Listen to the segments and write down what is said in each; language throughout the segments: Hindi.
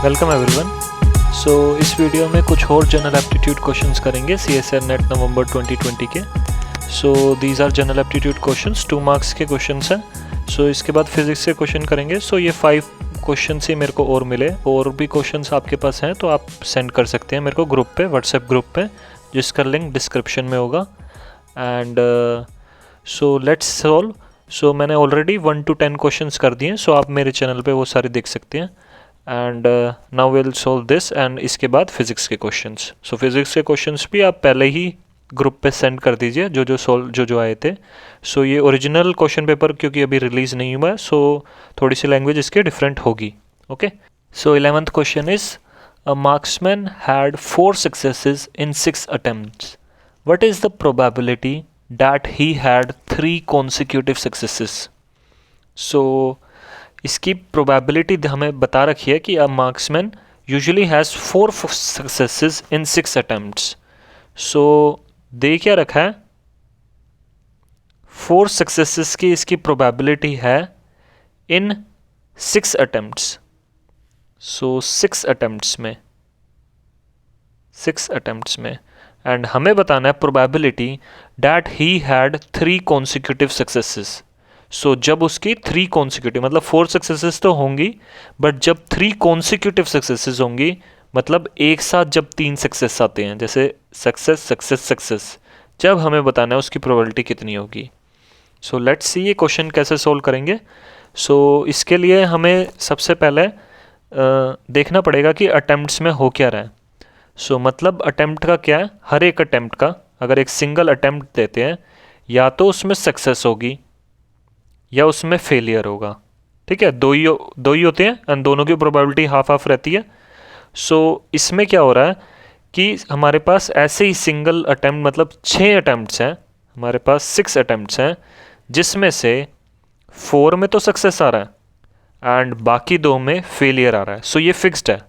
Welcome everyone. सो इस वीडियो में कुछ और जनरल एप्टीट्यूड क्वेश्चंस करेंगे CSIR नेट नवंबर 2020 के। So these are general aptitude questions, 2 marks के क्वेश्चंस हैं। सो इसके बाद फिजिक्स के क्वेश्चन करेंगे। सो ये 5 क्वेश्चंस ही मेरे को और मिले। और भी क्वेश्चंस आपके पास हैं तो आप सेंड कर सकते हैं मेरे को ग्रुप पे, व्हाट्सएप ग्रुप पे, जिसका लिंक डिस्क्रिप्शन में होगा। And so let's solve. So मैंने ऑलरेडी 1 to 10 क्वेश्चंस कर दिए हैं। सो आप मेरे चैनल पे वो सारे देख सकते हैं। And now will solve this and इसके बाद फिजिक्स के क्वेश्चंस। सो फिजिक्स के क्वेश्चंस भी आप पहले ही ग्रुप पे सेंड कर दीजिए जो आए थे। सो ये ओरिजिनल क्वेश्चन पेपर क्योंकि अभी रिलीज़ नहीं हुआ है, सो थोड़ी सी लैंग्वेज इसकी डिफरेंट होगी। Okay, so 11th question is a marksman had 4 successes in 6 attempts. What is the probability that he had 3 consecutive successes. So इसकी प्रोबेबिलिटी हमें बता रखी है कि a marksman usually has 4 successes in 6 attempts. So दे क्या रखा है, 4 सक्सेसेस की इसकी प्रोबेबिलिटी है इन 6 अटेम्प्ट्स। सो 6 अटेम्प्ट्स में एंड हमें बताना है probability that he had 3 consecutive successes. So जब उसकी 3 कॉन्सिक्यूटिव, मतलब 4 सक्सेसेस तो होंगी, बट जब 3 कॉन्सिक्यूटिव सक्सेसेस होंगी, मतलब एक साथ जब 3 सक्सेस आते हैं, जैसे सक्सेस, जब हमें बताना है उसकी प्रोबेबिलिटी कितनी होगी। सो लेट्स सी ये क्वेश्चन कैसे सोल्व करेंगे। सो इसके लिए हमें सबसे पहले देखना पड़ेगा कि अटेम्प्ट्स में हो क्या रहा है। सो मतलब अटेम्प्ट का क्या है, हर एक अटेम्प्ट का अगर एक सिंगल अटेम्प्ट देते हैं, या तो उसमें सक्सेस होगी या उसमें फेलियर होगा। ठीक है, दो ही होते हैं एंड दोनों की प्रोबेबिलिटी हाफ हाफ रहती है। सो इसमें क्या हो रहा है कि हमारे पास ऐसे ही सिंगल अटेम्प्ट, मतलब 6 अटेम्प्ट्स हैं, हमारे पास 6 अटेम्प्ट्स हैं, जिसमें से 4 में तो सक्सेस आ रहा है एंड बाकी 2 में फेलियर आ रहा है। सो ये फिक्स्ड है,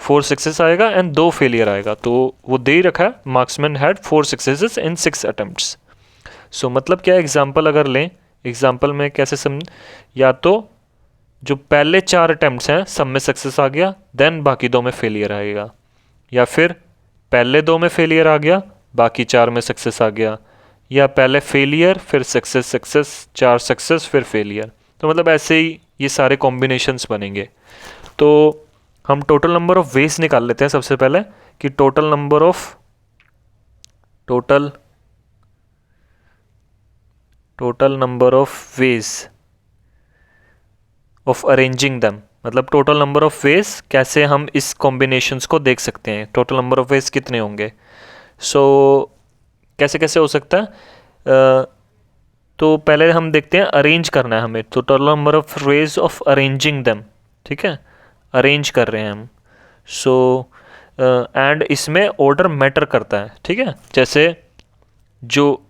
4 सक्सेस आएगा एंड 2 फेलियर आएगा। तो वो दे ही रखा है, marksman had 4 successes in 6 attempts. So मतलब क्या, एग्जाम्पल अगर लें, एग्जाम्पल में कैसे समझ, या तो जो पहले 4 अटेम्प्ट्स हैं सब में सक्सेस आ गया, देन बाकी 2 में फेलियर आएगा, या फिर पहले 2 में फेलियर आ गया, बाकी 4 में सक्सेस आ गया, या पहले फेलियर फिर सक्सेस, 4 सक्सेस फिर फेलियर। तो मतलब ऐसे ही ये सारे कॉम्बिनेशंस बनेंगे। तो हम टोटल नंबर ऑफ वेज निकाल लेते हैं सबसे पहले, कि total number of ways of arranging दम, मतलब टोटल नंबर ऑफ वेज कैसे हम इस कॉम्बिनेशंस को देख सकते हैं, टोटल नंबर ऑफ वेज कितने होंगे। सो कैसे कैसे हो सकता है, तो पहले हम देखते हैं अरेंज करना है हमें, तो total number of ways of arranging them. ठीक है, अरेंज कर रहे हैं हम। सो एंड इसमें ऑर्डर मैटर करता है। ठीक है, जैसे जो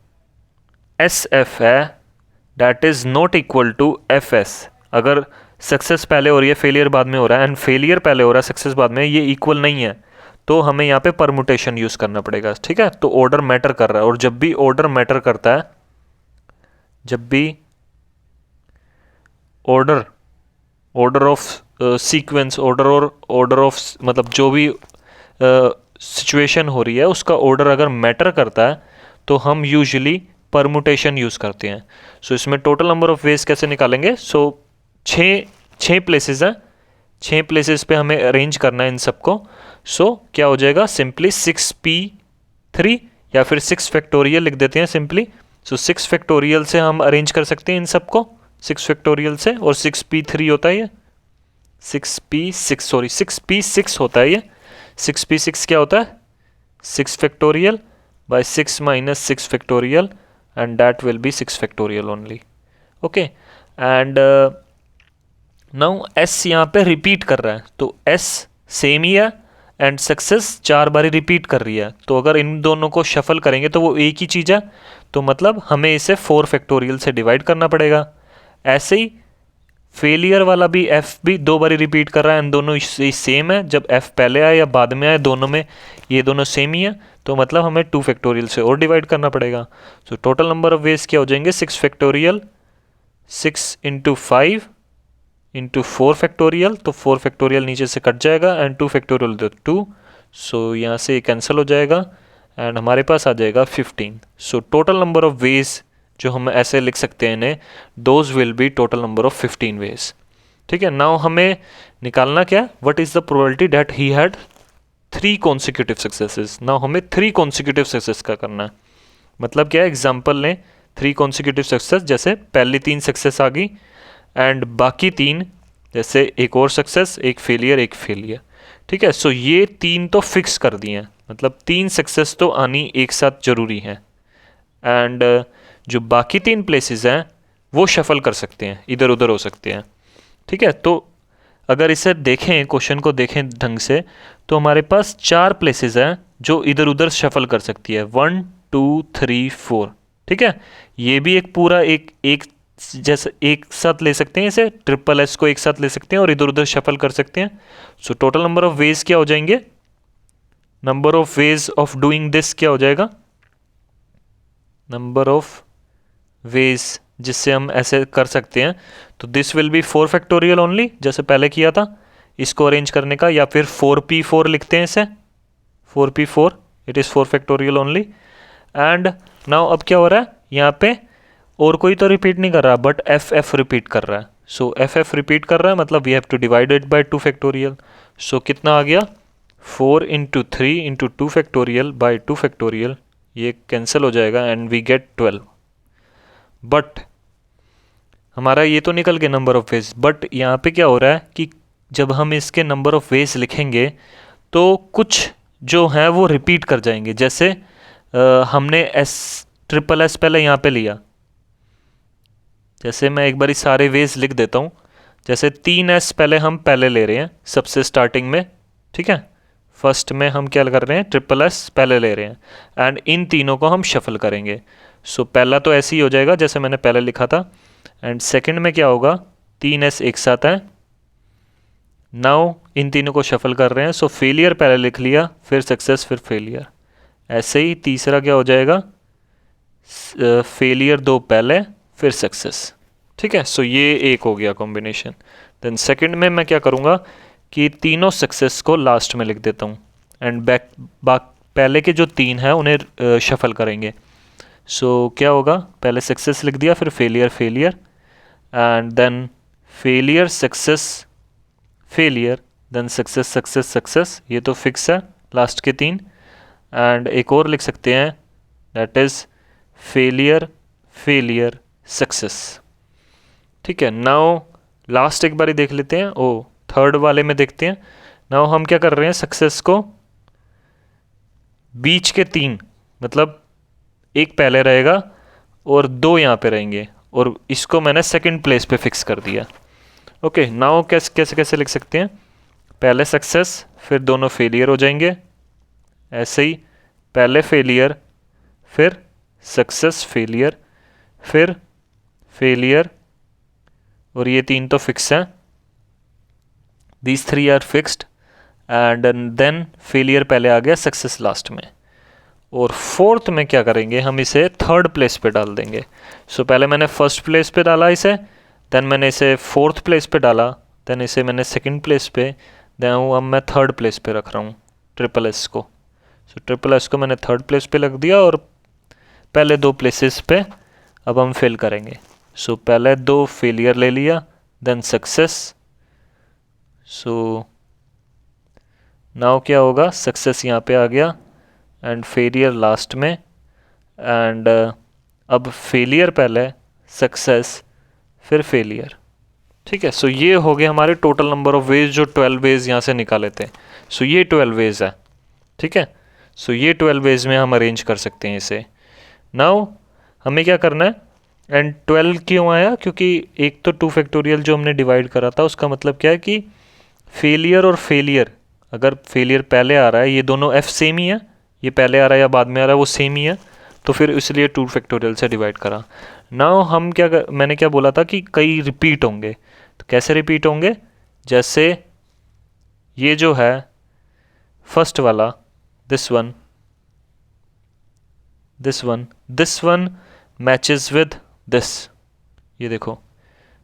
SF है that is not equal to FS। अगर सक्सेस पहले हो रही है, फेलियर बाद में हो रहा है, एंड फेलियर पहले हो रहा है, सक्सेस बाद में, ये इक्वल नहीं है, तो हमें यहाँ पे परमुटेशन यूज़ करना पड़ेगा। ठीक है, तो ऑर्डर मैटर कर रहा है, और जब भी ऑर्डर मैटर करता है, जब भी order of sequence, order of मतलब जो भी सिचुएशन हो रही है उसका ऑर्डर अगर मैटर करता है, तो हम यूजुअली परमुटेशन यूज़ करते हैं। सो इसमें टोटल नंबर ऑफ वेज कैसे निकालेंगे। सो 6 प्लेसेस हैं, 6 प्लेसेस पे हमें अरेंज करना है इन सबको। सो क्या हो जाएगा, सिंपली 6p3 या फिर 6 फैक्टोरियल लिख देते हैं सिंपली। सो 6 फैक्टोरियल से हम अरेंज कर सकते हैं इन सबको, 6 फैक्टोरियल से, और 6p3 होता है ये, 6p6 होता है ये। 6p6 क्या होता है, 6 factorial by 6 minus 6 factorial, and that will be 6 factorial only. Okay, and now S यहाँ पे रिपीट कर रहा है, तो S सेम ही है एंड सक्सेस 4 बारी रिपीट कर रही है, तो अगर इन दोनों को शफल करेंगे तो वो एक ही चीज़ है, तो मतलब हमें इसे 4 फैक्टोरियल से डिवाइड करना पड़ेगा। ऐसे ही फेलियर वाला भी F भी 2 बारी रिपीट कर रहा है एंड दोनों सेम है, जब F पहले आए या बाद में आए, दोनों में ये दोनों सेम ही है, तो मतलब हमें 2 फैक्टोरियल से और डिवाइड करना पड़ेगा। तो टोटल नंबर ऑफ वेज क्या हो जाएंगे, 6 फैक्टोरियल, 6 × 5 इंटू 4 फैक्टोरियल, तो 4 फैक्टोरियल नीचे से कट जाएगा एंड 2 फैक्टोरियल तो 2, सो यहाँ से ये कैंसिल हो जाएगा एंड हमारे पास आ जाएगा 15। So total number of ways जो हम ऐसे लिख सकते हैं इन्हें, those will be total number of 15 ways. ठीक है, नाउ हमें निकालना क्या, what is the probability that he had 3 consecutive successes. Now हमें 3 कॉन्सिक्यूटिव सक्सेस का करना है। मतलब क्या है, एग्जाम्पल लें 3 कॉन्सिक्यूटिव सक्सेस, जैसे पहली 3 सक्सेस आ गई एंड बाकी 3, जैसे एक और सक्सेस, एक फेलियर, एक फेलियर। ठीक है, सो ये 3 तो फिक्स कर दिए हैं, मतलब 3 सक्सेस तो आनी एक साथ ज़रूरी है एंड जो बाकी 3 प्लेसेस हैं वो शफल कर सकते हैं, इधर उधर हो सकते हैं। ठीक है, तो अगर इसे देखें, क्वेश्चन को देखें ढंग से, तो हमारे पास 4 प्लेसेस हैं जो इधर उधर शफल कर सकती है, 1 2 3 4। ठीक है, ये भी एक पूरा एक जैसे एक साथ ले सकते हैं, इसे ट्रिपल एस को एक साथ ले सकते हैं और इधर उधर शफल कर सकते हैं। सो टोटल नंबर ऑफ वेज क्या हो जाएंगे, number of ways of doing this क्या हो जाएगा, नंबर ऑफ वेज जिससे हम ऐसे कर सकते हैं, तो this will be 4 factorial only, जैसे पहले किया था इसको अरेंज करने का, या फिर 4p4 लिखते हैं इसे, 4p4, it is 4 factorial only. And now अब क्या हो रहा है, यहाँ पे और कोई तो रिपीट नहीं कर रहा, बट एफ रिपीट कर रहा है। सो एफ रिपीट कर रहा है, मतलब we have to divide it by 2 factorial. So कितना आ गया, 4 into 3 into 2 factorial by 2 factorial, ये कैंसिल हो जाएगा एंड वी गेट 12। बट हमारा ये तो निकल गया नंबर ऑफ वेज, बट यहाँ पे क्या हो रहा है कि जब हम इसके नंबर ऑफ वेज लिखेंगे तो कुछ जो हैं वो रिपीट कर जाएंगे। जैसे हमने ट्रिपल एस पहले यहाँ पे लिया, जैसे मैं एक बार सारे वेज लिख देता हूँ। जैसे 3s पहले हम पहले ले रहे हैं सबसे स्टार्टिंग में, ठीक है, फर्स्ट में हम क्या कर रहे हैं, ट्रिपल एस पहले ले रहे हैं एंड इन तीनों को हम शफल करेंगे। सो पहला तो ऐसे ही हो जाएगा जैसे मैंने पहले लिखा था, एंड सेकंड में क्या होगा, 3s एक साथ है, नाउ इन तीनों को शफल कर रहे हैं। सो फेलियर पहले लिख लिया, फिर सक्सेस, फिर फेलियर। ऐसे ही तीसरा क्या हो जाएगा, फेलियर 2 पहले, फिर सक्सेस। ठीक है, सो ये एक हो गया कॉम्बिनेशन। देन सेकंड में मैं क्या करूँगा कि तीनों सक्सेस को लास्ट में लिख देता हूँ एंड पहले के जो 3 हैं उन्हें शफल करेंगे। सो क्या होगा, पहले सक्सेस लिख दिया, फिर failure failure and then failure success failure, then success success success, ये तो फिक्स है लास्ट के 3। एंड एक और लिख सकते हैं, that is failure failure success. ठीक है, नाउ लास्ट एक बार ही देख लेते हैं, ओ थर्ड वाले में देखते हैं। नाउ हम क्या कर रहे हैं, सक्सेस को बीच के 3, मतलब एक पहले रहेगा और 2 यहाँ पे रहेंगे, और इसको मैंने सेकंड प्लेस पे फिक्स कर दिया। ओके, नाउ कैसे कैसे कैसे लिख सकते हैं, पहले सक्सेस फिर दोनों फेलियर हो जाएंगे, ऐसे ही पहले फेलियर फिर सक्सेस फेलियर फिर फेलियर, और ये 3 तो फिक्स हैं, these 3 are fixed and then failure पहले आ गया, सक्सेस लास्ट में। और फोर्थ में क्या करेंगे, हम इसे थर्ड प्लेस पे डाल देंगे। सो पहले मैंने फर्स्ट प्लेस पे डाला इसे, देन मैंने इसे फोर्थ प्लेस पे डाला, देन इसे मैंने सेकंड प्लेस पे, देन अब मैं थर्ड प्लेस पे रख रहा हूँ ट्रिपल एस को। सो ट्रिपल एस को मैंने थर्ड प्लेस पे रख दिया और पहले 2 प्लेसेस पे अब हम फिल करेंगे। सो पहले 2 फेलियर ले लिया, देन सक्सेस। सो नाउ क्या होगा, सक्सेस यहाँ पे आ गया एंड फेलियर लास्ट में, एंड अब फेलियर पहले, सक्सेस, फिर फेलियर। ठीक है, सो ये हो गए हमारे टोटल नंबर ऑफ वेज, जो 12 वेज यहाँ से निकाले थे। सो ये 12 वेज है। ठीक है, सो ये 12 वेज में हम अरेंज कर सकते हैं इसे। नाउ हमें क्या करना है, एंड 12 क्यों आया, क्योंकि एक तो 2 फैक्टोरियल जो हमने डिवाइड करा था उसका मतलब क्या है कि फेलियर और फेलियर, अगर फेलियर पहले आ रहा है, ये दोनों एफ सेम ही है, ये पहले आ रहा है या बाद में आ रहा है वो सेम ही है, तो फिर इसलिए 2 फैक्टोरियल से डिवाइड करा। नाउ हम मैंने क्या बोला था कि कई रिपीट होंगे, तो कैसे रिपीट होंगे, जैसे ये जो है फर्स्ट वाला, this one matches with this. ये देखो,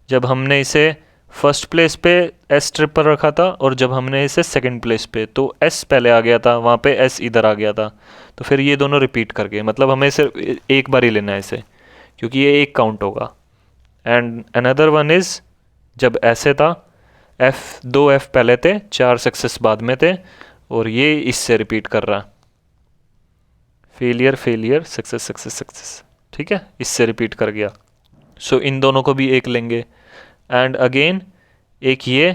जब हमने इसे फर्स्ट प्लेस पे एस ट्रिप पर रखा था और जब हमने इसे सेकंड प्लेस पे, तो एस पहले आ गया था, वहाँ पे एस इधर आ गया था, तो फिर ये दोनों रिपीट कर गए, मतलब हमें सिर्फ एक बार ही लेना है इसे, क्योंकि ये एक काउंट होगा। एंड अनदर वन इज़ जब ऐसे था, दो एफ पहले थे, 4 सक्सेस बाद में थे, और ये इससे रिपीट कर रहा है, failure failure success success success, ठीक है, इससे रिपीट कर गया। सो इन दोनों को भी एक लेंगे। एंड अगेन एक ये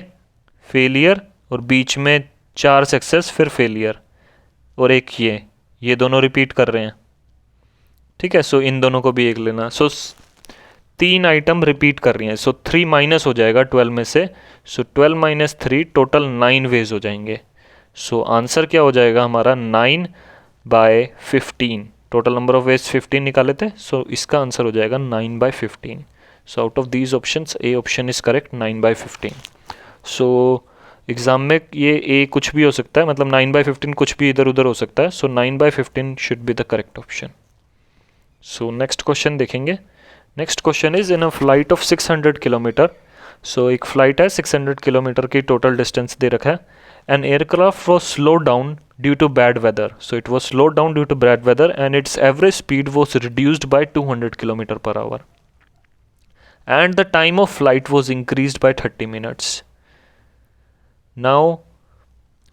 फेलियर और बीच में 4 सक्सेस फिर फेलियर, और एक ये दोनों रिपीट कर रहे हैं, ठीक है। सो इन दोनों को भी एक लेना। सो 3 आइटम रिपीट कर रही हैं, सो 3 माइनस हो जाएगा 12 में से, सो 12 माइनस 3 टोटल 9 वेज हो जाएंगे। सो आंसर क्या हो जाएगा हमारा 9/15, टोटल नंबर ऑफ वेज 15 निकाले थे, सो इसका आंसर हो जाएगा 9/15। So out of these options A option is correct, 9/15। So exam में ये ए कुछ भी हो सकता है, मतलब 9/15 कुछ भी इधर उधर हो सकता है, so 9/15 should be the correct option. So next question देखेंगे। Next question is in a flight of 600 kilometre, so एक फ्लाइट है 600 किलोमीटर की टोटल डिस्टेंस दे रखा है। An aircraft was slow down due to bad weather, so it was slow down due to bad weather and its average speed was reduced by 200 kilometre per hour and the time of flight was increased by 30 minutes. Now,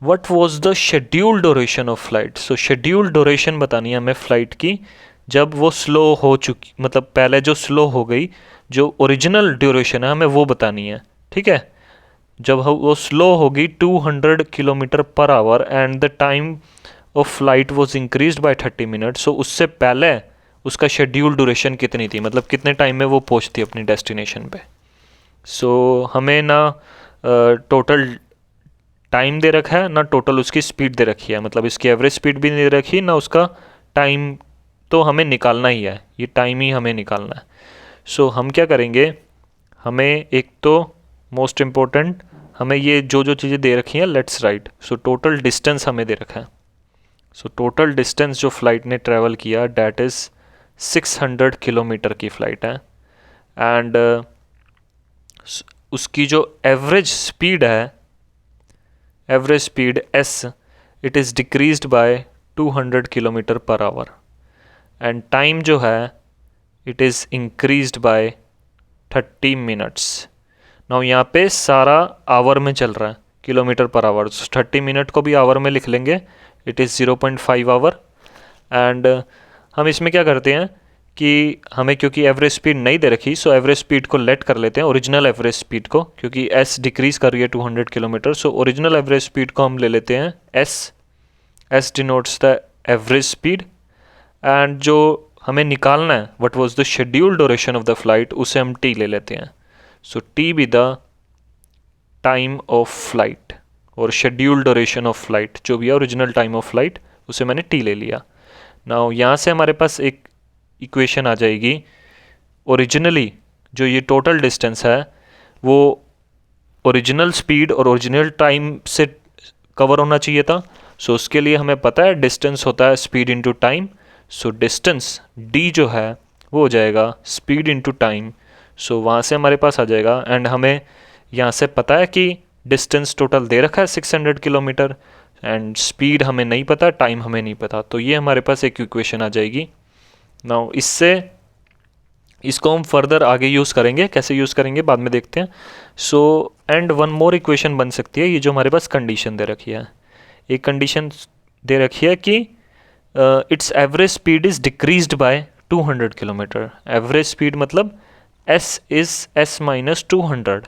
what was the scheduled duration of flight? So scheduled duration बतानी है हमें फ्लाइट की जब वो स्लो हो चुकी, मतलब पहले जो स्लो हो गई, जो ओरिजिनल ड्यूरेशन है हमें वो बतानी है, ठीक है। जब वो स्लो होगी 200 kilometre per hour and the time of flight was increase by 30 minute, so उससे पहले उसका शेड्यूल ड्यूरेशन कितनी थी, मतलब कितने टाइम में वो पहुंचती अपनी डेस्टिनेशन पे। सो हमें ना टोटल टाइम दे रखा है, ना टोटल उसकी स्पीड दे रखी है, मतलब इसकी एवरेज स्पीड भी नहीं दे रखी, ना उसका टाइम, तो हमें निकालना ही है, ये टाइम ही हमें निकालना है। सो हम क्या करेंगे, हमें एक तो मोस्ट इम्पोर्टेंट, हमें ये जो जो चीज़ें दे रखी हैं let's write. So total distance हमें दे रखा है, सो टोटल डिस्टेंस जो फ्लाइट ने ट्रैवल किया डैट इज़ 600 किलोमीटर की फ़्लाइट है। एंड उसकी जो एवरेज स्पीड है, average speed S, it is decreased by 200 kilometre per hour and time जो है it is increased by 30 minutes. Now यहाँ पे सारा आवर में चल रहा है, किलोमीटर पर आवर, 30 मिनट को भी आवर में लिख लेंगे, इट इज़ 0.5 आवर। एंड हम इसमें क्या करते हैं कि हमें क्योंकि एवरेज स्पीड नहीं दे रखी, सो एवरेज स्पीड को लेट कर लेते हैं, ओरिजिनल एवरेज स्पीड को, क्योंकि एस डिक्रीज़ कर रही है 200 kilometre, so original average speed को हम ले लेते हैं S, S denotes the average speed. And जो हमें निकालना है what was the schedule duration of the flight, उसे हम टी ले लेते हैं। So T be the time of flight और शेड्यूल ड्यूरेशन ऑफ फ्लाइट, जो भी है ओरिजिनल टाइम ऑफ फ्लाइट, उसे मैंने टी ले लिया। नाउ यहाँ से हमारे पास एक इक्वेशन आ जाएगी, ओरिजिनली जो ये टोटल डिस्टेंस है वो ओरिजिनल स्पीड और ओरिजिनल टाइम से कवर होना चाहिए था। सो उसके लिए हमें पता है डिस्टेंस होता है speed into time, so distance D जो है वो हो जाएगा स्पीड इनटू टाइम, सो वहाँ से हमारे पास आ जाएगा। एंड हमें यहाँ से पता है कि डिस्टेंस टोटल दे रखा है 600 किलोमीटर एंड स्पीड हमें नहीं पता, टाइम हमें नहीं पता, तो ये हमारे पास एक इक्वेशन आ जाएगी। नाउ इसको हम फर्दर आगे यूज़ करेंगे, कैसे यूज़ करेंगे बाद में देखते हैं। So and one more equation बन सकती है, ये जो हमारे पास कंडीशन दे रखी है, एक कंडीशन दे रखी है कि it's average speed is decreased by 200 kilometre. Average speed मतलब S is S minus 200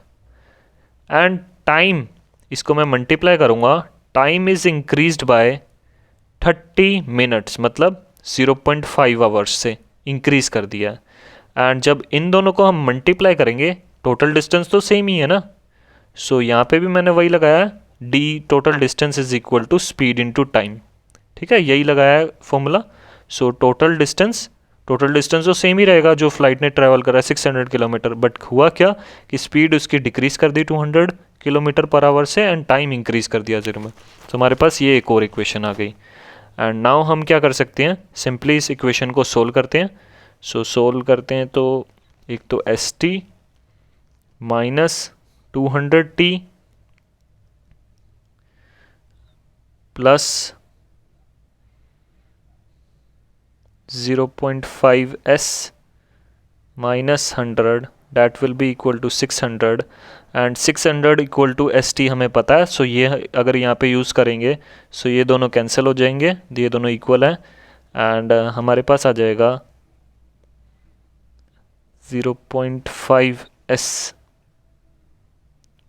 and time, इसको मैं मल्टीप्लाई करूँगा, time is increased by 30 minutes, मतलब 0.5 आवर्स से इंक्रीज़ कर दिया। एंड जब इन दोनों को हम मल्टीप्लाई करेंगे, टोटल डिस्टेंस तो सेम ही है ना, सो यहाँ पे भी मैंने वही लगाया, D total distance is equal to speed into time, ठीक है, यही लगाया है फॉर्मूला। सो टोटल डिस्टेंस तो सेम ही रहेगा जो फ्लाइट ने ट्रैवल करा 600 किलोमीटर, बट हुआ क्या कि स्पीड उसकी डिक्रीज़ कर दी 200 किलोमीटर पर आवर से एंड टाइम इंक्रीज़ कर दिया 0 में। तो हमारे पास ये एक और इक्वेशन आ गई। एंड नाउ हम क्या कर सकते हैं, सिंपली इस इक्वेशन को सोल्व करते हैं। सो सोल्व करते हैं तो एक तो S T minus 200t plus 0.5s minus 100 that will be equal to 600 and 600 equal to st हमें पता है. सो ये अगर यहाँ पे यूज़ करेंगे सो ये दोनों कैंसिल हो जाएंगे, ये दोनों इक्वल है एंड हमारे पास आ जाएगा 0.5s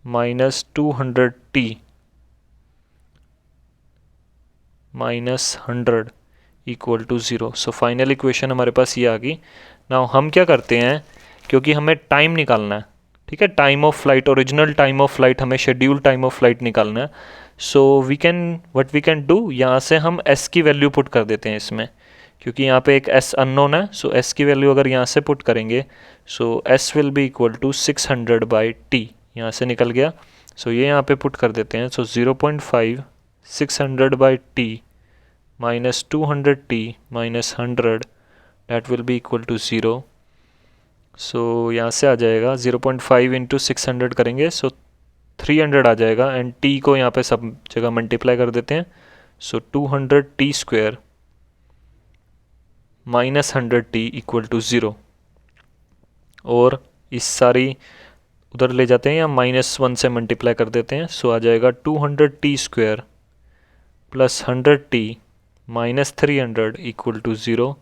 minus 200t minus 100 equal to 0. So final equation हमारे पास ये आ गई. नाउ हम क्या करते हैं, क्योंकि हमें टाइम निकालना है, ठीक है, time of flight, original time of flight, हमें शेड्यूल टाइम ऑफ फ्लाइट निकालना है. So what we can do, यहाँ से हम s की वैल्यू पुट कर देते हैं इसमें, क्योंकि यहाँ पे एक s अननोन है. सो s की वैल्यू अगर यहाँ से पुट करेंगे so s will be equal to 600 by t, यहाँ से निकल गया. सो ये यहाँ पे पुट कर देते हैं. सो 0.5 600 by t minus 200t minus 100 that will be equal to 0. So यहाँ से आ जाएगा 0.5 इंटू 600 करेंगे सो 300 आ जाएगा एंड t को यहाँ पे सब जगह मल्टीप्लाई कर देते हैं. So 200t square minus 100t equal to 0. और इस सारी उधर ले जाते हैं या -1 से मल्टीप्लाई कर देते हैं. सो आ जाएगा 200t square plus 100t minus 300 equal to 0.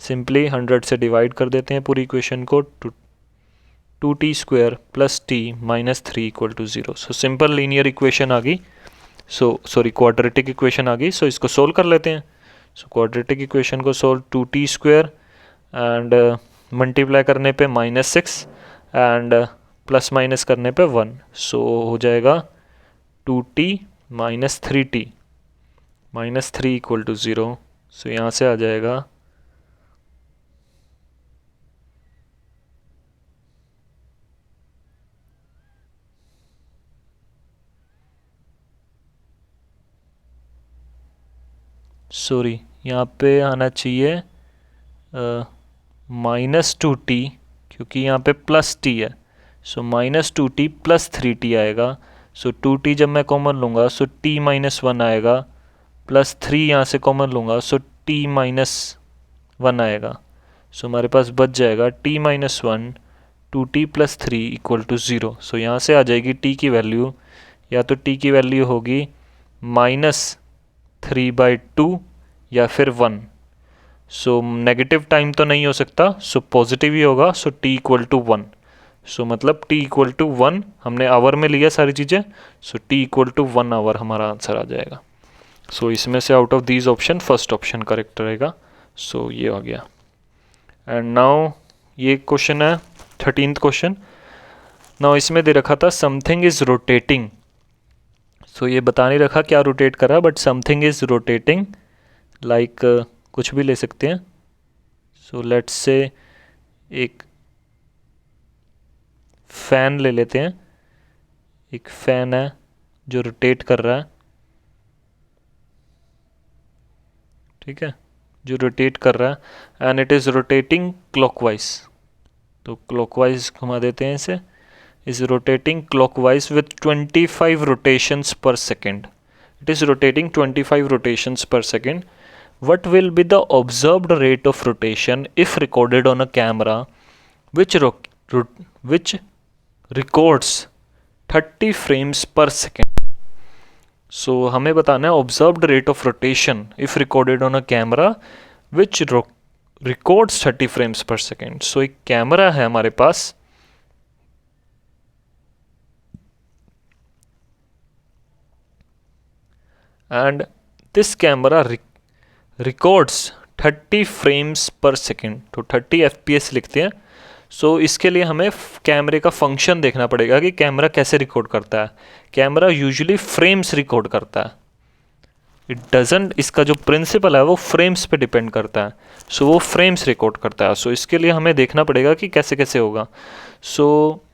Simply 100 से डिवाइड कर देते हैं पूरी इक्वेशन को. 2t square plus t minus 3 equal to 0. So simple linear equation आ गई. सॉरी क्वाड्रेटिक इक्वेशन आ गई. सो इसको सोल्व कर लेते हैं. सो क्वाड्रेटिक इक्वेशन को solve 2t square and multiply करने पे -6 एंड प्लस माइनस करने पे 1. सो हो जाएगा 2t minus 3t minus 3 equal to 0. So यहाँ से आ जाएगा सॉरी यहाँ पे आना चाहिए -2t, क्योंकि यहाँ पे प्लस t है. सो -2t प्लस 3t आएगा. सो 2t जब मैं कॉमन लूँगा सो t माइनस 1 आएगा, प्लस 3 यहाँ से कॉमन लूँगा सो t माइनस 1 आएगा. सो हमारे पास बच जाएगा t minus 1 2t plus 3 equal to 0. So यहाँ से आ जाएगी t की वैल्यू, या तो t की वैल्यू होगी -3/2 या फिर 1. सो नेगेटिव टाइम तो नहीं हो सकता, सो पॉजिटिव ही होगा. सो t इक्वल टू 1. सो मतलब t इक्वल टू 1 हमने आवर में लिया सारी चीज़ें. सो t इक्वल टू 1 आवर हमारा आंसर आ जाएगा. सो इसमें से out of these option first option correct रहेगा. सो ये हो गया. एंड नाउ ये क्वेश्चन है 13th क्वेश्चन. नाउ इसमें दे रखा था समथिंग इज़ रोटेटिंग. सो ये बता नहीं रखा क्या रोटेट कर रहा है, but something is rotating like कुछ भी ले सकते हैं. सो लेट्स से एक फ़ैन ले लेते हैं. एक फ़ैन है जो रोटेट कर रहा है, ठीक है, जो रोटेट कर रहा है and it is rotating clockwise. तो क्लॉकवाइज घुमा देते हैं इसे. Is rotating clockwise with 25 rotations per second. It is rotating 25 rotations per second. What will be the observed rate of rotation if recorded on a camera which records 30 frames per second? So हमें बताना है observed rate of rotation if recorded on a camera which records 30 frames per second. So एक कैमरा है हमारे पास, and this camera records 30 frames पर सेकेंड. तो 30 fps लिखते हैं. सो इसके लिए हमें कैमरे का फंक्शन देखना पड़ेगा कि कैमरा कैसे रिकॉर्ड करता है. कैमरा यूजुअली फ्रेम्स रिकॉर्ड करता है. इट डजंट, इसका जो प्रिंसिपल है वो फ्रेम्स पे डिपेंड करता है. सो वो फ्रेम्स रिकॉर्ड करता है. सो इसके लिए हमें देखना पड़ेगा कि कैसे कैसे होगा. सो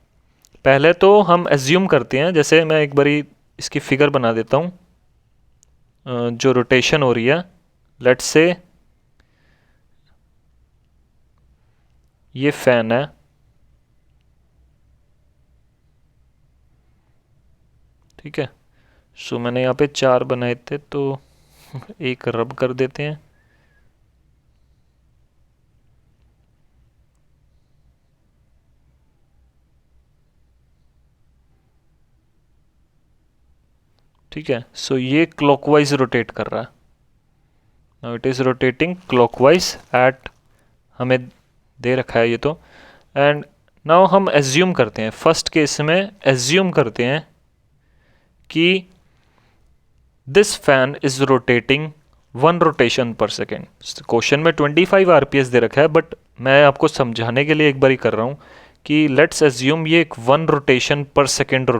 पहले तो हम एज्यूम करते हैं, जैसे मैं एक बारी इसकी फिगर बना देता हूँ जो रोटेशन हो रही है. लेट्स से ये फैन है ठीक है। सो मैंने यहाँ पे 4 बनाए थे तो एक रब कर देते हैं। ठीक है, सो ये क्लॉकवाइज रोटेट कर रहा है। Now it is rotating clockwise at, हमें दे रखा है ये तो। एंड नाउ हम एज्यूम करते हैं, फर्स्ट केस में एज्यूम करते हैं कि this fan is rotating 1 rotation पर सेकेंड। क्वेश्चन में 25 आरपीएस दे रखा है, बट मैं आपको समझाने के लिए एक बार ही कर रहा हूँ कि लेट्स एज्यूम ये एक 1 रोटेशन पर सेकेंड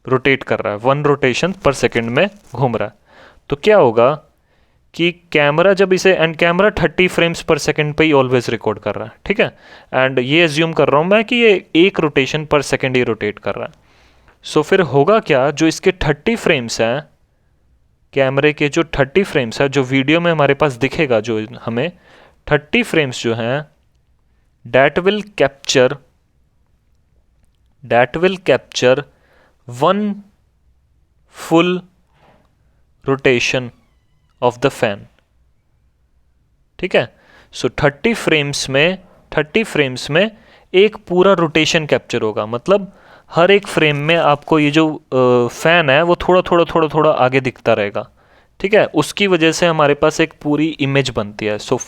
रोटेट कर रहा है, 1 रोटेशन पर सेकेंड में घूम रहा है। तो क्या होगा कि कैमरा जब इसे, एंड कैमरा 30 फ्रेम्स पर सेकेंड पे ही ऑलवेज रिकॉर्ड कर रहा है, ठीक है। एंड ये एज्यूम कर रहा हूँ मैं कि ये 1 रोटेशन पर सेकेंड ही रोटेट कर रहा है। सो फिर होगा क्या, जो इसके 30 फ्रेम्स हैं, कैमरे के जो 30 फ्रेम्स है, जो वीडियो में हमारे पास दिखेगा, जो हमें 30 फ्रेम्स जो हैं, that will capture 1 full rotation of the fan, ठीक है। सो 30 फ्रेम्स में एक पूरा रोटेशन कैप्चर होगा, मतलब हर एक फ्रेम में आपको ये जो फैन है वो थोड़ा आगे दिखता रहेगा, ठीक है। उसकी वजह से हमारे पास एक पूरी इमेज बनती है। सो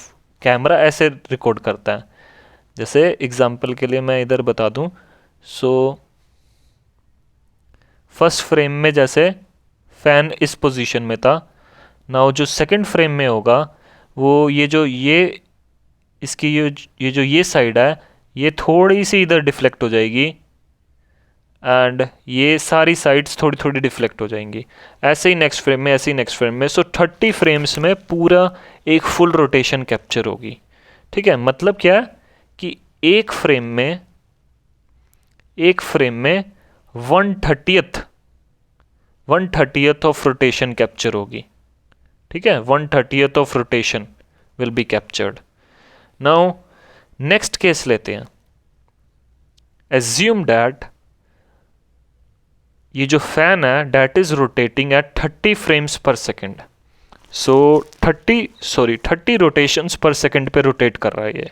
कैमरा ऐसे रिकॉर्ड करता है। जैसे एग्जांपल के लिए मैं इधर बता दूं, सो फर्स्ट फ्रेम में जैसे फैन इस पोजीशन में था, नाउ जो सेकंड फ्रेम में होगा वो ये साइड है, ये थोड़ी सी इधर डिफ्लेक्ट हो जाएगी, एंड ये सारी साइड्स थोड़ी डिफ्लेक्ट हो जाएंगी। ऐसे ही नेक्स्ट फ्रेम में सो 30 फ्रेम्स में पूरा एक फुल रोटेशन कैप्चर होगी, ठीक है। मतलब क्या है कि एक फ्रेम में 1/30th ऑफ रोटेशन कैप्चर होगी, ठीक है। 1/30th of rotation will be captured. Now next case लेते हैं, एज्यूम दैट ये जो फैन है that is rotating at 30 frames पर सेकेंड। सो 30 रोटेशंस पर सेकेंड पे रोटेट कर रहा है ये,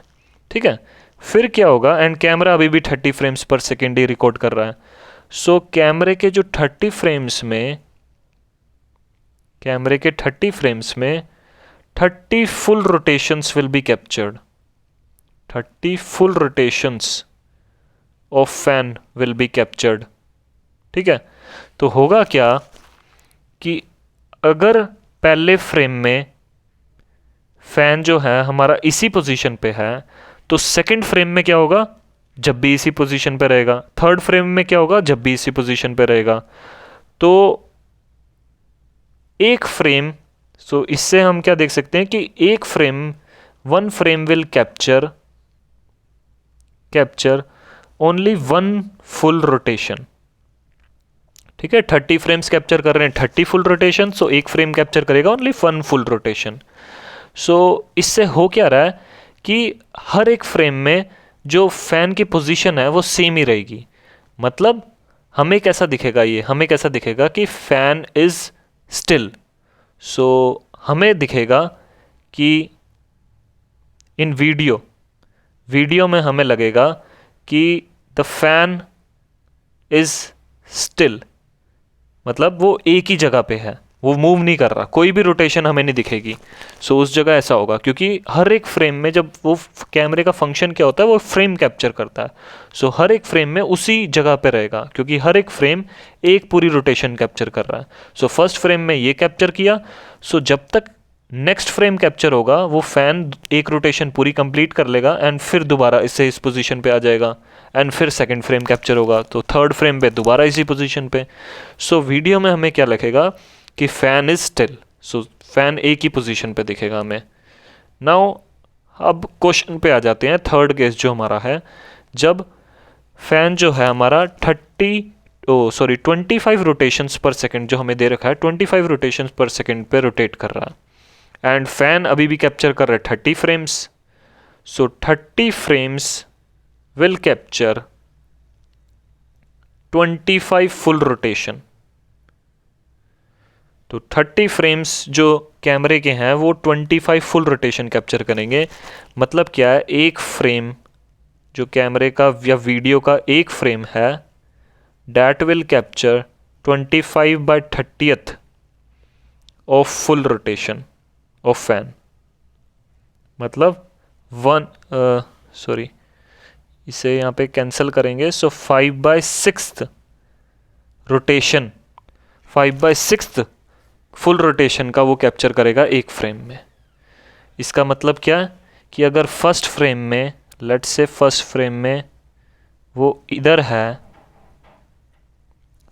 ठीक है। फिर क्या होगा, एंड कैमरा अभी भी 30 फ्रेम्स पर सेकेंड ही रिकॉर्ड कर रहा है। सो कैमरे के 30 फ्रेम्स में 30 full rotations will be captured. 30 full rotations of fan will be captured, ठीक है। तो होगा क्या कि अगर पहले फ्रेम में फैन जो है हमारा इसी पोजीशन पे है, तो सेकंड फ्रेम में क्या होगा, जब भी इसी पोजीशन पे रहेगा। थर्ड फ्रेम में क्या होगा, जब भी इसी पोजीशन पे रहेगा। तो एक फ्रेम, सो इससे हम क्या देख सकते हैं कि एक frame, 1 frame will capture only 1 full rotation, ठीक है। 30 फ्रेम्स कैप्चर कर रहे हैं 30 फुल रोटेशन, सो एक फ्रेम कैप्चर करेगा ओनली 1 फुल रोटेशन। सो इससे हो क्या रहा है कि हर एक फ्रेम में जो फैन की पोजीशन है वो सेम ही रहेगी। मतलब हमें कैसा दिखेगा कि फैन इज स्टिल। सो हमें दिखेगा कि इन वीडियो में हमें लगेगा कि द फैन इज स्टिल, मतलब वो एक ही जगह पे है, वो मूव नहीं कर रहा, कोई भी रोटेशन हमें नहीं दिखेगी। सो उस जगह ऐसा होगा, क्योंकि हर एक फ्रेम में जब वो कैमरे का फंक्शन क्या होता है, वो फ्रेम कैप्चर करता है। सो हर एक फ्रेम में उसी जगह पे रहेगा, क्योंकि हर एक फ्रेम एक पूरी रोटेशन कैप्चर कर रहा है। सो फर्स्ट फ्रेम में ये कैप्चर किया, सो जब तक नेक्स्ट फ्रेम कैप्चर होगा वो फैन एक रोटेशन पूरी कंप्लीट कर लेगा, एंड फिर दोबारा इससे इस पोजीशन पे आ जाएगा, एंड फिर सेकंड फ्रेम कैप्चर होगा तो थर्ड फ्रेम पे दोबारा इसी पोजीशन पे। सो वीडियो में हमें क्या लिखेगा कि fan is still, so fan एक ही पोजीशन पे दिखेगा हमें। नाउ अब क्वेश्चन पे आ जाते हैं, थर्ड केस जो हमारा है, जब फैन जो है हमारा 25 रोटेशंस पर सेकंड जो हमें दे रखा है, 25 रोटेशंस पर सेकंड पे रोटेट कर रहा है, एंड फैन अभी भी कैप्चर कर रहा है 30 frames. So 30 frames will capture 25 full rotation. तो 30 फ्रेम्स जो कैमरे के हैं वो 25 फुल रोटेशन कैप्चर करेंगे। मतलब क्या है, एक फ्रेम जो कैमरे का या वीडियो का एक फ्रेम है, that will capture 25/30th of full rotation of fan. मतलब इसे यहाँ पे कैंसिल करेंगे। सो 5/6 रोटेशन, 5/6 फुल रोटेशन का वो कैप्चर करेगा एक फ्रेम में। इसका मतलब क्या है कि अगर फर्स्ट फ्रेम में, लेट्स से फर्स्ट फ्रेम में वो इधर है,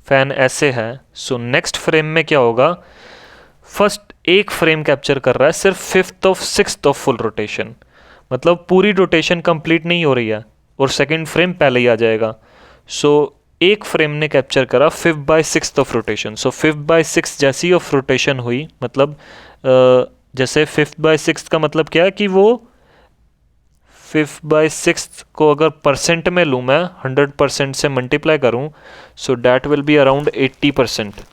फैन ऐसे है, सो नेक्स्ट फ्रेम में क्या होगा, फर्स्ट एक फ्रेम कैप्चर कर रहा है सिर्फ 5th of 6th of full rotation. मतलब पूरी रोटेशन कंप्लीट नहीं हो रही है और सेकंड फ्रेम पहले ही आ जाएगा। सो एक फ्रेम ने कैप्चर करा 5/6 ऑफ रोटेशन। सो 5/6 जैसी ऑफ रोटेशन हुई, मतलब जैसे 5/6 का मतलब क्या है कि वो 5/6 को अगर परसेंट में लूँ मैं, 100% से मल्टीप्लाई करूँ, so that will be around 80%।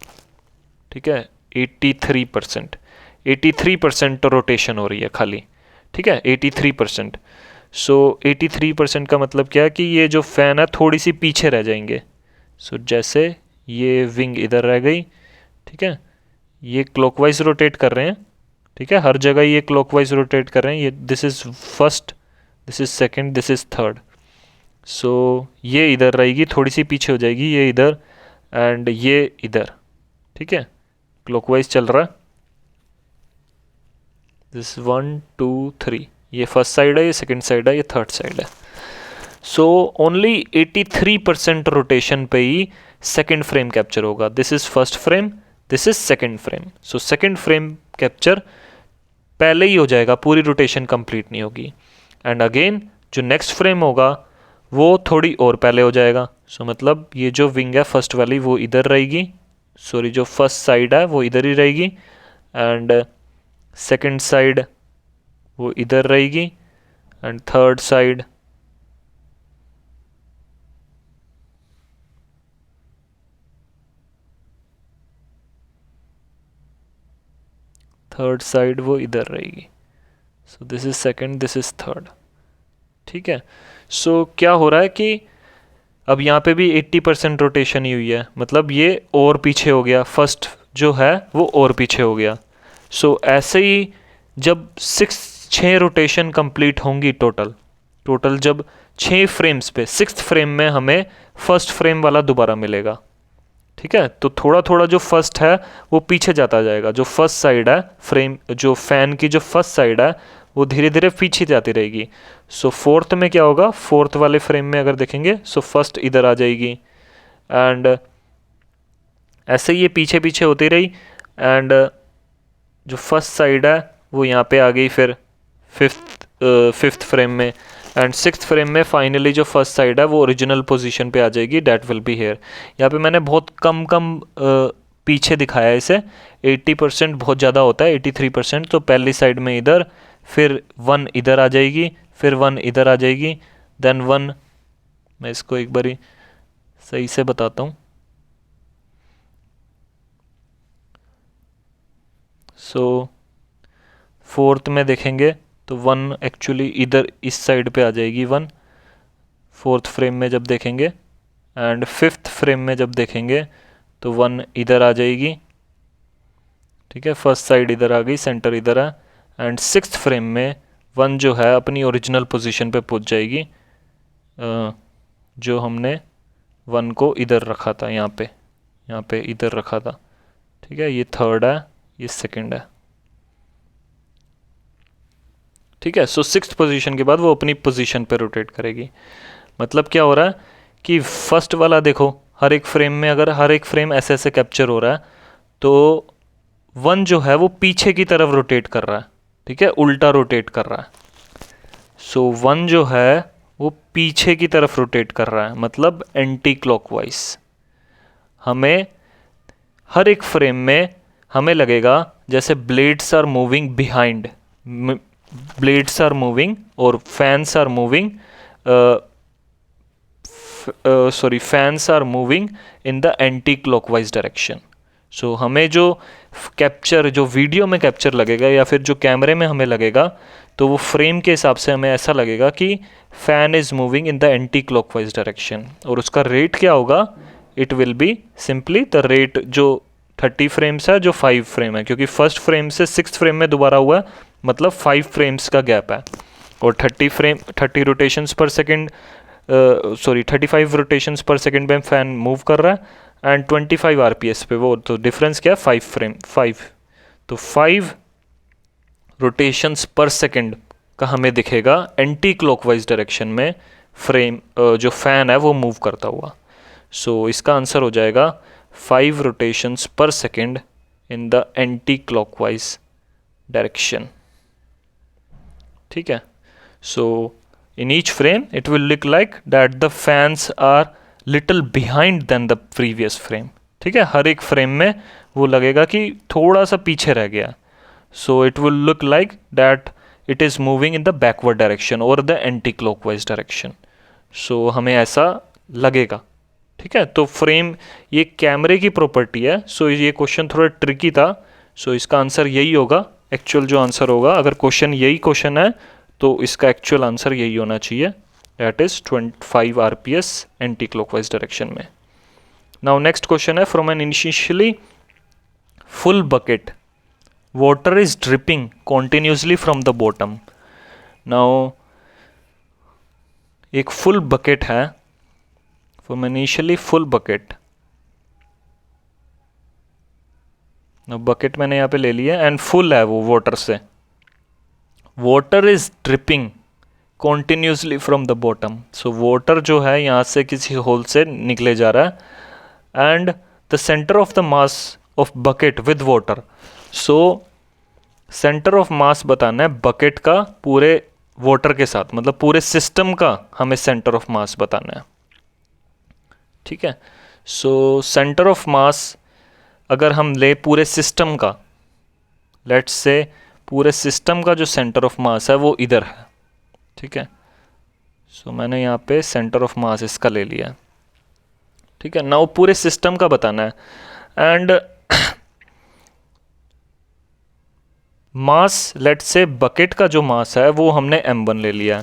ठीक है, 83%, 83% रोटेशन हो रही है खाली। ठीक है, 83%। सो 83% का मतलब क्या है कि ये जो फ़ैन है थोड़ी सी पीछे रह जाएंगे। सो जैसे ये विंग इधर रह गई, ठीक है, ये क्लॉकवाइज रोटेट कर रहे हैं। ठीक है, हर जगह ये क्लॉकवाइज रोटेट कर रहे हैं। ये this is first, this is second, this is third. So ये इधर रहेगी, थोड़ी सी पीछे हो जाएगी, ये इधर एंड ये इधर। ठीक है, क्लॉकवाइज चल रहा है। दिस 1 2 3, ये फर्स्ट साइड है, ये सेकंड साइड है, ये थर्ड साइड है। सो ओनली 83% रोटेशन पे ही सेकंड फ्रेम कैप्चर होगा। This is first frame, this is second frame. So second frame capture पहले ही हो जाएगा, पूरी रोटेशन कंप्लीट नहीं होगी। एंड अगेन जो नेक्स्ट फ्रेम होगा वो थोड़ी और पहले हो जाएगा। सो मतलब ये जो विंग है फर्स्ट वाली वो इधर रहेगी, सॉरी जो फर्स्ट साइड है वो इधर ही रहेगी, एंड सेकंड साइड वो इधर रहेगी, एंड थर्ड साइड वो इधर रहेगी। So this is second, this is third. ठीक है, सो क्या हो रहा है कि अब यहाँ पे भी 80% रोटेशन ही हुई है, मतलब ये और पीछे हो गया, फर्स्ट जो है वो और पीछे हो गया। सो ऐसे ही जब 6 रोटेशन कंप्लीट होंगी टोटल जब 6 फ्रेम्स पे 6th फ्रेम में हमें फर्स्ट फ्रेम वाला दोबारा मिलेगा। ठीक है, तो थोड़ा थोड़ा जो फर्स्ट है वो पीछे जाता जाएगा। जो फर्स्ट साइड है फ्रेम, जो फैन की जो फर्स्ट साइड है वो धीरे धीरे पीछे जाती रहेगी। सो फोर्थ में क्या होगा, फोर्थ वाले फ्रेम में अगर देखेंगे सो फर्स्ट इधर आ जाएगी, एंड ऐसे ये पीछे पीछे होती रही, एंड जो फर्स्ट साइड है वो यहाँ पे आ गई फिर फिफ्थ फ्रेम में, एंड 6th फ्रेम में फाइनली जो फर्स्ट साइड है वो ओरिजिनल पोजीशन पे आ जाएगी, डैट विल बी हेयर। यहाँ पे मैंने बहुत कम पीछे दिखाया है इसे, 80% बहुत ज़्यादा होता है, 83%। तो पहली साइड में इधर, फिर 1 इधर आ जाएगी, फिर 1 इधर आ जाएगी, देन 1, मैं इसको एक बारी सही से बताता हूँ। सो फोर्थ में देखेंगे तो 1 एक्चुअली इधर इस साइड पे आ जाएगी 1 फोर्थ फ्रेम में जब देखेंगे, एंड 5th फ्रेम में जब देखेंगे तो 1 इधर आ जाएगी। ठीक है, फर्स्ट साइड इधर आ गई, सेंटर इधर है, एंड 6th फ्रेम में 1 जो है अपनी ओरिजिनल पोजीशन पे पहुंच जाएगी, जो हमने 1 को इधर रखा था, यहाँ पे इधर रखा था। ठीक है, ये थर्ड है, ये सेकंड है। ठीक है, सो 6th पोजीशन के बाद वो अपनी पोजीशन पे रोटेट करेगी। मतलब क्या हो रहा है कि फर्स्ट वाला देखो, हर एक फ्रेम में अगर हर एक फ्रेम ऐसे ऐसे कैप्चर हो रहा है तो 1 जो है वो पीछे की तरफ रोटेट कर रहा है। ठीक है, उल्टा रोटेट कर रहा है। सो 1 जो है वो पीछे की तरफ रोटेट कर रहा है, मतलब एंटी क्लॉकवाइज। हमें हर एक फ्रेम में हमें लगेगा जैसे blades are moving behind, blades are moving और fans are moving fans are moving in the anti clockwise direction. So हमें जो कैप्चर, जो वीडियो में कैप्चर लगेगा या फिर जो कैमरे में हमें लगेगा, तो वो फ्रेम के हिसाब से हमें ऐसा लगेगा कि fan is moving in the anti clockwise direction. और उसका रेट क्या होगा? It will be simply the rate जो 30 फ्रेम्स है, जो 5 फ्रेम है, क्योंकि फर्स्ट फ्रेम से 6th फ्रेम में दोबारा हुआ है, मतलब 5 फ्रेम्स का गैप है। और 30 rotations per second, 35 rotations per second में फ़ैन मूव कर रहा है एंड 25 RPS पे वो, तो डिफरेंस क्या है? 5। तो 5 रोटेशंस पर सेकेंड का हमें दिखेगा एंटी क्लॉकवाइज डायरेक्शन में फ्रेम, जो फ़ैन है वो मूव करता हुआ। सो इसका आंसर हो जाएगा 5 rotations per second in the anti clockwise direction. ठीक है। सो in each frame it will look like that the fans are little behind than the previous frame। ठीक है, हर एक फ्रेम में वो लगेगा कि थोड़ा सा पीछे रह गया। so it will look like that it is moving in the backward direction or the anti clockwise direction। so हमें ऐसा लगेगा। ठीक है, तो फ्रेम ये कैमरे की प्रॉपर्टी है। सो ये क्वेश्चन थोड़ा ट्रिकी था। सो इसका आंसर यही होगा, एक्चुअल जो आंसर होगा। अगर क्वेश्चन यही क्वेश्चन है तो इसका एक्चुअल आंसर यही होना चाहिए, that is 25 RPS anti clockwise direction में। नाउ नेक्स्ट क्वेश्चन है, from an initially full bucket water is dripping continuously from the bottom. Now एक फुल बकेट है, from initially full bucket, bucket मैंने यहाँ पे ले लिया एंड फुल है वो वाटर से। Water is dripping continuously from the bottom. So water जो है यहाँ से किसी होल से निकले जा रहा है and the centre of the mass of bucket with water. So centre of मास बताना है बकेट का पूरे वाटर के साथ, मतलब पूरे सिस्टम का हमें सेंटर ऑफ मास बताना है। ठीक है, सो सेंटर ऑफ मास अगर हम ले पूरे सिस्टम का, लेट्स से पूरे सिस्टम का जो सेंटर ऑफ मास है वो इधर है। ठीक है, सो मैंने यहाँ पे सेंटर ऑफ मास इसका ले लिया। ठीक है, नाउ पूरे सिस्टम का बताना है and mass, let's say bucket का जो मास है वो हमने m1 ले लिया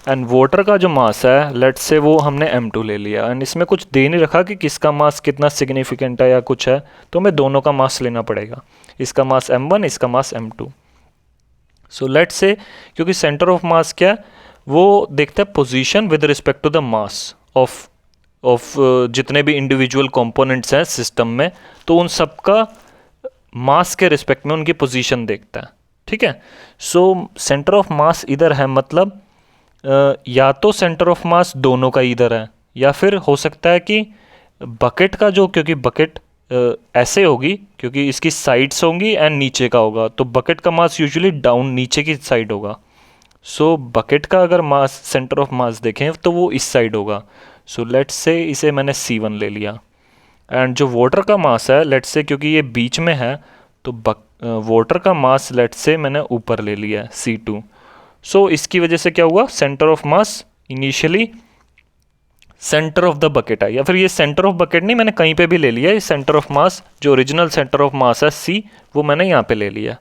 एंड वाटर का जो मास है लेट्स से वो हमने m2 ले लिया। एंड इसमें कुछ दे नहीं रखा कि किसका मास कितना सिग्निफिकेंट है या कुछ है, तो हमें दोनों का मास लेना पड़ेगा, इसका मास m1, इसका मास m2। सो लेट्स से, क्योंकि सेंटर ऑफ मास क्या है, वो देखता है position with respect to the mass of जितने भी इंडिविजुअल कंपोनेंट्स हैं सिस्टम में, तो उन सब का मास के रिस्पेक्ट में उनकी पोजीशन देखता है। ठीक है, सो सेंटर ऑफ मास इधर है, मतलब या तो सेंटर ऑफ मास दोनों का इधर है, या फिर हो सकता है कि बकेट का जो, क्योंकि बकेट ऐसे होगी क्योंकि इसकी साइड्स होंगी एंड नीचे का होगा, तो बकेट का मास यूजुअली डाउन नीचे की साइड होगा। सो बकेट का अगर मास, सेंटर ऑफ मास देखें तो वो इस साइड होगा। सो लेट्स से इसे मैंने C1 ले लिया एंड जो वाटर का मास है लेट्स से, क्योंकि ये बीच में है तो वाटर का मास लेट्स से मैंने ऊपर ले लिया है C2। सो इसकी वजह से क्या हुआ, centre of mass initially centre of the bucket है, या फिर ये सेंटर ऑफ बकेट नहीं, मैंने कहीं पे भी ले लिया, ये सेंटर ऑफ मास जो ओरिजिनल सेंटर ऑफ मास है C, वो मैंने यहाँ पे ले लिया।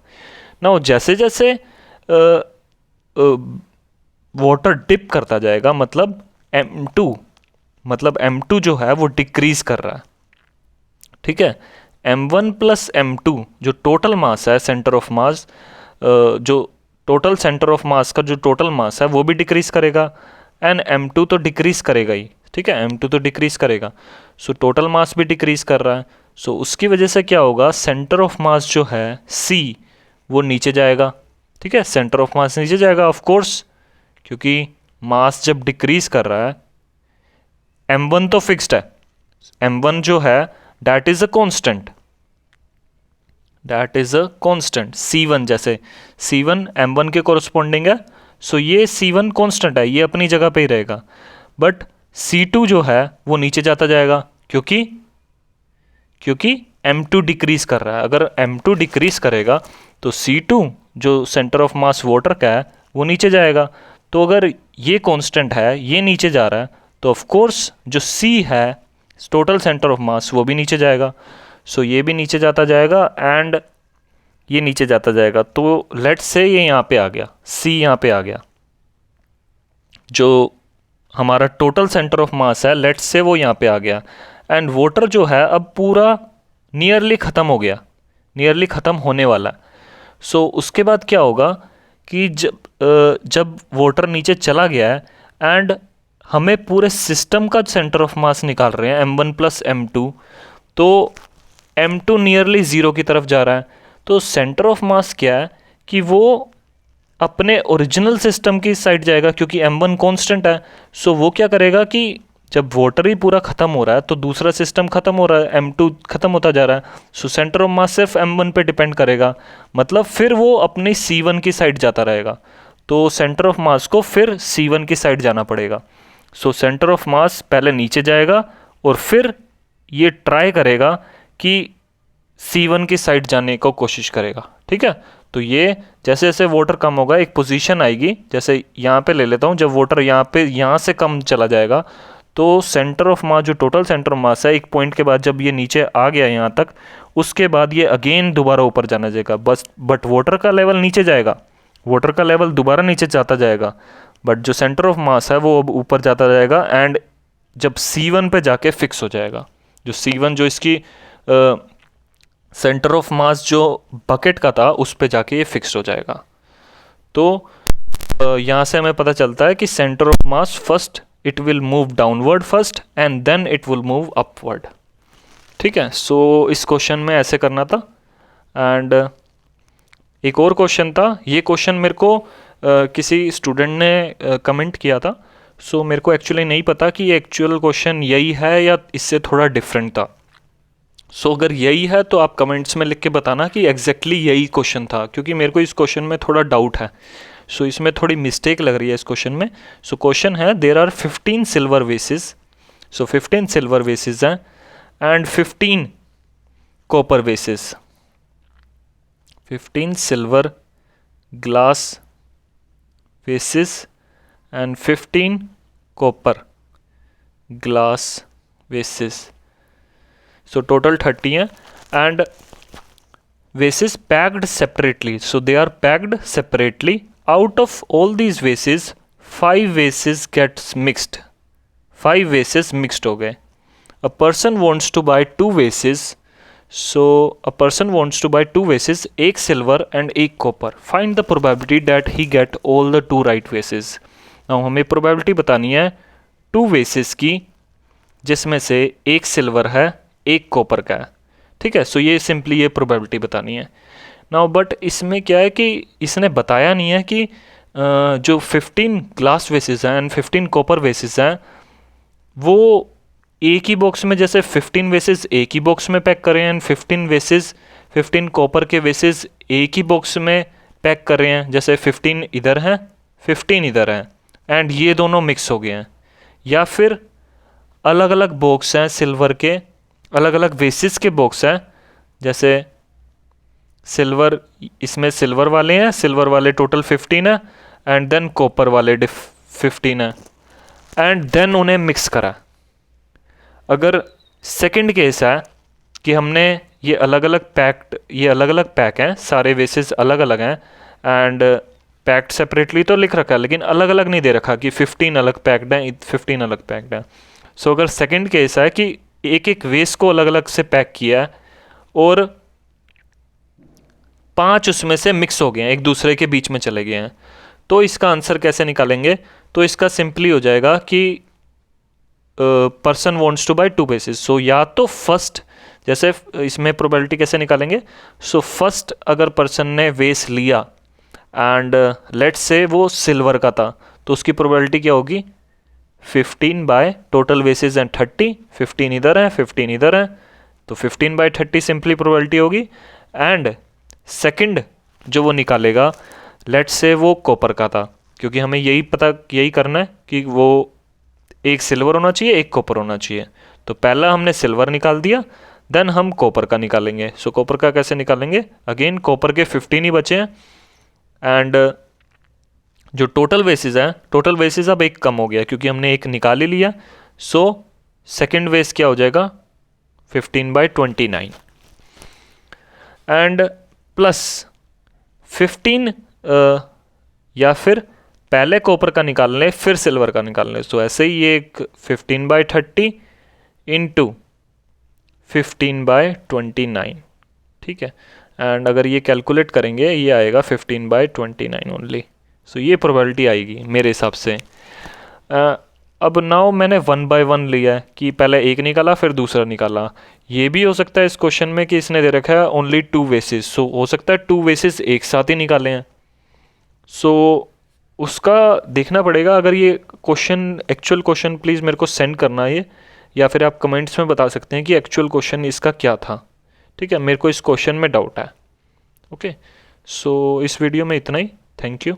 नाउ जैसे जैसे वाटर डिप करता जाएगा, मतलब M2 जो है वो डिक्रीज कर रहा है। ठीक है, M1 प्लस M2 जो टोटल मास है सेंटर ऑफ मास, जो टोटल सेंटर ऑफ मास का जो टोटल मास है वो भी डिक्रीज करेगा एंड M2 तो डिक्रीज करेगा ही। ठीक है, M2 तो डिक्रीज करेगा, सो टोटल मास भी डिक्रीज कर रहा है। सो उसकी वजह से क्या होगा, सेंटर ऑफ मास जो है C वो नीचे जाएगा। ठीक है, सेंटर ऑफ मास नीचे जाएगा ऑफ कोर्स, क्योंकि मास जब डिक्रीज कर रहा है, M1 तो फिक्स्ड है, M1 जो है that is a constant, C1 जैसे C1 M1 के कोरस्पॉन्डिंग है, सो ये C1 कांस्टेंट है, ये अपनी जगह पे ही रहेगा। बट C2 जो है वो नीचे जाता जाएगा, क्योंकि M2 डिक्रीज कर रहा है। अगर M2 डिक्रीज करेगा तो C2 जो सेंटर ऑफ मास वाटर का है वो नीचे जाएगा। तो अगर ये कांस्टेंट है, ये नीचे जा रहा है, तो ऑफ कोर्स जो सी है टोटल सेंटर ऑफ मास वो भी नीचे जाएगा, सो ये भी नीचे जाता जाएगा एंड ये नीचे जाता जाएगा। तो लेट्स से ये यहाँ पे आ गया, सी यहाँ पे आ गया, जो हमारा टोटल सेंटर ऑफ मास है लेट्स से वो यहाँ पे आ गया, एंड वाटर जो है अब पूरा नियरली ख़त्म हो गया, नियरली ख़त्म होने वाला है। सो उसके बाद क्या होगा कि जब वाटर नीचे चला गया है एंड हमें पूरे सिस्टम का सेंटर ऑफ मास निकाल रहे हैं m1 प्लस m2, तो m2 नियरली ज़ीरो की तरफ जा रहा है। तो सेंटर ऑफ मास क्या है कि वो अपने ओरिजिनल सिस्टम की साइड जाएगा, क्योंकि m1 कांस्टेंट है। सो वो क्या करेगा कि जब वाटर ही पूरा ख़त्म हो रहा है तो दूसरा सिस्टम ख़त्म हो रहा है, m2 ख़त्म होता जा रहा है, सो सेंटर ऑफ मास सिर्फ m1 पे डिपेंड करेगा, मतलब फिर वो अपनी c1 की साइड जाता रहेगा। तो सेंटर ऑफ मास को फिर c1 की साइड जाना पड़ेगा। सो सेंटर ऑफ मास पहले नीचे जाएगा और फिर ये ट्राई करेगा कि C1 की साइड जाने को कोशिश करेगा, ठीक है। तो ये जैसे जैसे वाटर कम होगा एक पोजीशन आएगी, जैसे यहाँ पे ले लेता हूँ, जब वाटर यहाँ से कम चला जाएगा तो सेंटर ऑफ मास जो टोटल सेंटर ऑफ मास है एक पॉइंट के बाद जब ये नीचे आ गया यहाँ तक, उसके बाद ये अगेन दोबारा ऊपर जाना जाएगा, बस बट वाटर का लेवल नीचे जाएगा, वाटर का लेवल दोबारा नीचे जाता जाएगा, बट जो सेंटर ऑफ मास है वो अब ऊपर जाता जाएगा एंड जब C1 पे जाके फिक्स हो जाएगा। जो C1 जो इसकी सेंटर ऑफ मास जो बकेट का था उस पे जाके ये फिक्स हो जाएगा। तो यहाँ से हमें पता चलता है कि centre of mass first it will move downward first and then it will move upward, ठीक है। सो इस क्वेश्चन में ऐसे करना था। एंड एक और क्वेश्चन था, ये क्वेश्चन मेरे को किसी स्टूडेंट ने कमेंट किया था, सो मेरे को एक्चुअली नहीं पता कि ये एक्चुअल क्वेश्चन यही है या इससे थोड़ा डिफरेंट था। सो अगर यही है तो आप कमेंट्स में लिख के बताना कि एग्जैक्टली यही क्वेश्चन था, क्योंकि मेरे को इस क्वेश्चन में थोड़ा डाउट है। सो इसमें थोड़ी मिस्टेक लग रही है इस क्वेश्चन में। सो क्वेश्चन है there are 15 silver vases, so 15 silver vases हैं and 15 copper vases, 15 silver glass vases and 15 copper glass vases, so total 30 हैं and vases packed separately, so they are packed separately. Out of all these vases 5 vases gets mixed, 5 vases mixed हो गए। A person wants to buy 2 vases, so a person wants to buy 2 vases, एक silver and एक copper. Find the probability that he get all the 2 right vases. Now हमें probability बतानी है 2 vases की, जिसमें से एक सिल्वर है एक कॉपर का है, ठीक है। सो ये सिंपली ये प्रोबेबिलिटी बतानी है। नाउ बट इसमें क्या है कि इसने बताया नहीं है कि जो 15 ग्लास वेसेस हैं एंड 15 कॉपर वेसेस हैं वो एक ही बॉक्स में, जैसे 15 वेसेस एक ही बॉक्स में पैक कर रहे हैं एंड 15 कॉपर के वेसेस एक ही बॉक्स में पैक कर रहे हैं, जैसे 15 इधर हैं 15 इधर हैं एंड ये दोनों मिक्स हो गए हैं, या फिर अलग अलग बॉक्स हैं सिल्वर के, अलग अलग वेसेस के बॉक्स हैं, जैसे सिल्वर, इसमें सिल्वर वाले हैं, सिल्वर वाले टोटल 15 है एंड देन कॉपर वाले 15 है एंड देन उन्हें मिक्स करा। अगर सेकंड केस है कि हमने ये अलग अलग पैक हैं, सारे वेसेस अलग अलग हैं एंड पैक्ड सेपरेटली तो लिख रखा है लेकिन अलग अलग नहीं दे रखा कि 15 अलग पैक्ड हैं 15 अलग पैक्ड हैं। सो अगर सेकंड केस है कि एक एक वेस्ट को अलग अलग से पैक किया है और 5 उसमें से मिक्स हो गए हैं, एक दूसरे के बीच में चले गए हैं, तो इसका आंसर कैसे निकालेंगे? तो इसका सिंपली हो जाएगा कि पर्सन वांट्स टू बाय 2 वेसेस, सो या तो फर्स्ट, जैसे इसमें प्रोबेबिलिटी कैसे निकालेंगे? सो फर्स्ट अगर पर्सन ने वेस लिया एंड लेट्स से वो सिल्वर का था तो उसकी प्रोबेबिलिटी क्या होगी? 15 बाय टोटल वेसेस एंड 30, 15 इधर है 15 इधर है, तो 15 बाय 30 सिंपली प्रोबेबिलिटी होगी। एंड सेकंड जो वो निकालेगा, लेट्स से वो कॉपर का था, क्योंकि हमें यही करना है कि वो एक सिल्वर होना चाहिए एक कॉपर होना चाहिए, तो पहला हमने सिल्वर निकाल दिया, देन हम कॉपर का निकालेंगे। सो कॉपर का कैसे निकालेंगे? अगेन कॉपर के 15 ही बचे हैं एंड जो टोटल वेसेस है, टोटल वेसेस अब एक कम हो गया क्योंकि हमने एक निकाल ही लिया। सो सेकेंड वेस क्या हो जाएगा 15/29 एंड प्लस 15 या फिर पहले कॉपर का निकाल लें फिर सिल्वर का निकाल लें। सो ऐसे ही ये एक 15/30 इंटू 15/29, ठीक है। एंड अगर ये कैलकुलेट करेंगे ये आएगा 15/29 ओनली। सो ये प्रोबेबिलिटी आएगी मेरे हिसाब से। अब नाउ मैंने 1 बाय 1 लिया है कि पहले एक निकाला फिर दूसरा निकाला। ये भी हो सकता है इस क्वेश्चन में कि इसने दे रखा है ओनली 2 वेसेस, सो हो सकता है 2 वेसेस एक साथ ही निकाले हैं। सो उसका देखना पड़ेगा। अगर ये क्वेश्चन एक्चुअल क्वेश्चन प्लीज़ मेरे को सेंड करना ये, या फिर आप कमेंट्स में बता सकते हैं कि एक्चुअल क्वेश्चन इसका क्या था, ठीक है। मेरे को इस क्वेश्चन में डाउट है। ओके, सो इस वीडियो में इतना ही। Thank you.